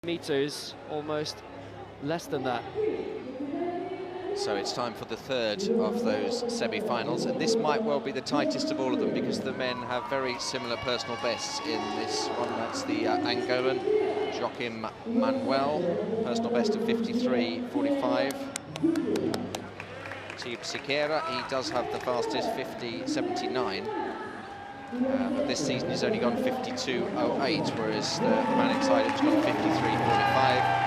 meters, almost less than that. So it's time for the third of those semi-finals, and this might well be the tightest of all of them because the men have very similar personal bests in this one. That's the Angolan Joaquim Manuel, personal best of 53.45. Zacarias, he does have the fastest 50.79. But this season he's only gone 52.08, whereas the manic side has gone 53.45.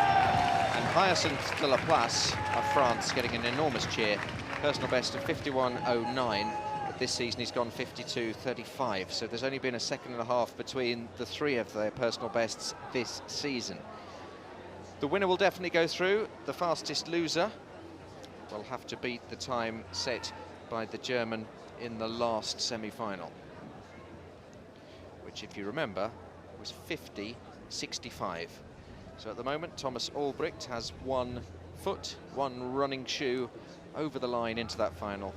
Hyacinthe Deleplace of France getting an enormous cheer. Personal best of 51.09, but this season he's gone 52.35. So there's only been a second and a half between the three of their personal bests this season. The winner will definitely go through. The fastest loser will have to beat the time set by the German in the last semi-final, which, if you remember, was 50.65. So at the moment, Thomas Albrecht has 1 foot, 1 running shoe over the line into that final.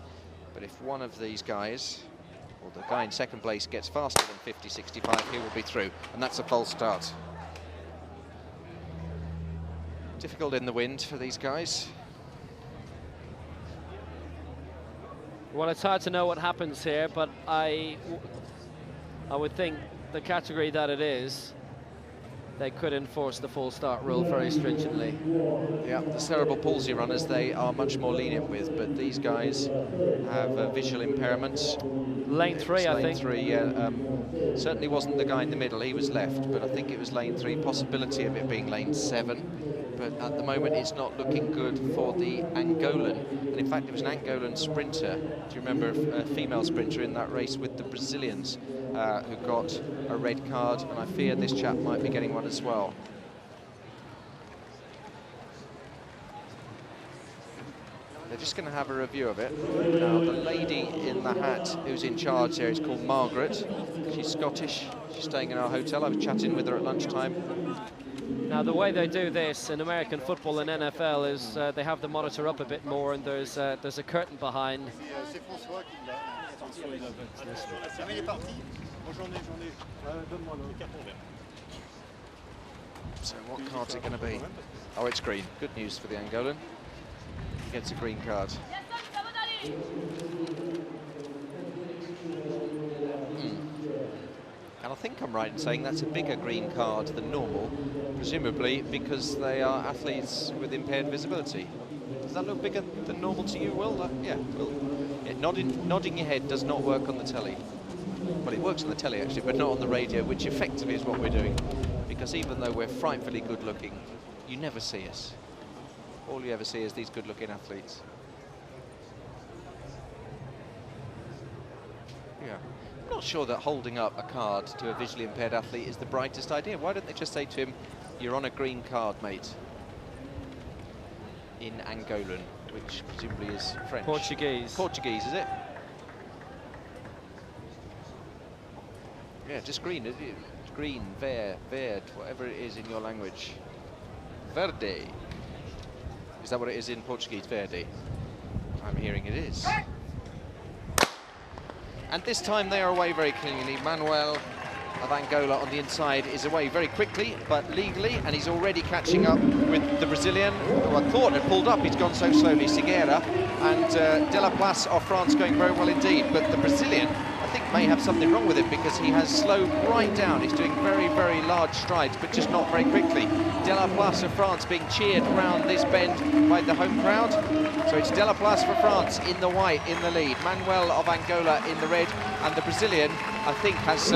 But if one of these guys, or the guy in second place, gets faster than 50.65, he will be through. And that's a false start. Difficult in the wind for these guys. Well, it's hard to know what happens here, but I would think the category that it is, they could enforce the full start rule very stringently. Yeah, the cerebral palsy runners, they are much more lenient with, but these guys have visual impairments. Lane 3, I think. Lane 3, yeah. Certainly wasn't the guy in the middle, he was left, but I think it was lane 3, possibility of it being lane 7. But at the moment, it's not looking good for the Angolan. And in fact, it was an Angolan sprinter. Do you remember a female sprinter in that race with the Brazilians who got a red card? And I fear this chap might be getting one as well. They're just going to have a review of it. Now, the lady in the hat who's in charge here is called Margaret. She's Scottish. She's staying in our hotel. I was chatting with her at lunchtime. Now, the way they do this in American football and NFL is they have the monitor up a bit more, and there's a curtain behind. So what card's it going to be? Oh, it's green. Good news for the Angolan. He gets a green card. And I think I'm right in saying that's a bigger green card than normal, presumably because they are athletes with impaired visibility. Does that look bigger than normal to you, Will? Yeah, Will. Yeah, nodding your head does not work on the telly. Well, it works on the telly, actually, but not on the radio, which effectively is what we're doing. Because even though we're frightfully good-looking, you never see us. All you ever see is these good-looking athletes. Yeah. I'm not sure that holding up a card to a visually impaired athlete is the brightest idea. Why don't they just say to him, "You're on a green card, mate," in Angolan, which presumably is French. Portuguese. Portuguese, is it? Yeah, just green. Green, verde, whatever it is in your language. Verde. Is that what it is in Portuguese, verde? I'm hearing it is. And this time they are away very cleanly. Manuel of Angola on the inside is away very quickly, but legally, and he's already catching up with the Brazilian, who I thought had pulled up. He's gone so slowly, Sauceda, and Deleplace of France going very well indeed. But the Brazilian, I think, may have something wrong with him because he has slowed right down. He's doing very, very large strides, but just not very quickly. Deleplace of France being cheered around this bend by the home crowd. So it's Deleplace for France in the white, in the lead. Manuel of Angola in the red, and the Brazilian, I think, has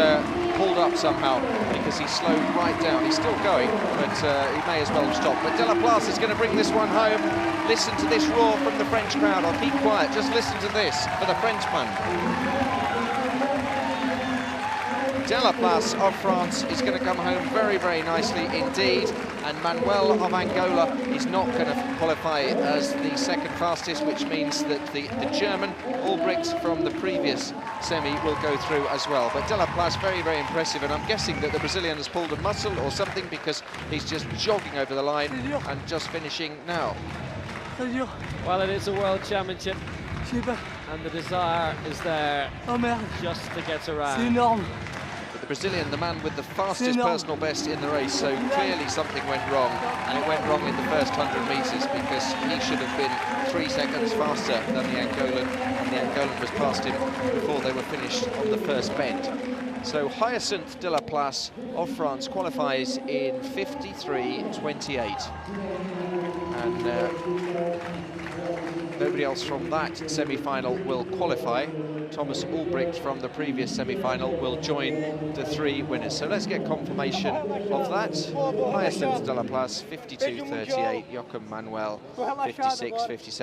pulled up somehow because he's slowed right down. He's still going, but he may as well have stopped. But Deleplace is going to bring this one home. Listen to this roar from the French crowd. I'll keep quiet, just listen to this for the Frenchman. Deleplace of France is going to come home very, very nicely indeed. And Manuel of Angola is not going to qualify as the second fastest, which means that the German, Albrecht from the previous semi, will go through as well. But Deleplace, very, very impressive. And I'm guessing that the Brazilian has pulled a muscle or something because he's just jogging over the line and just finishing now. Well, it is a World Championship, and the desire is there just to get around. But the Brazilian, the man with the fastest personal best in the race, so clearly something went wrong, and it went wrong in the first 100 metres because he should have been 3 seconds faster than the Angolan, and the Angolan was past him before they were finished on the first bend. So Hyacinthe Deleplace of France qualifies in 53.28. And nobody else from that semi-final will qualify. Thomas Ulbricht from the previous semi-final will join the 3 winners. So let's get confirmation of that. Hyacinthe Deleplace, 52.38. Joaquim Manuel, 56.57.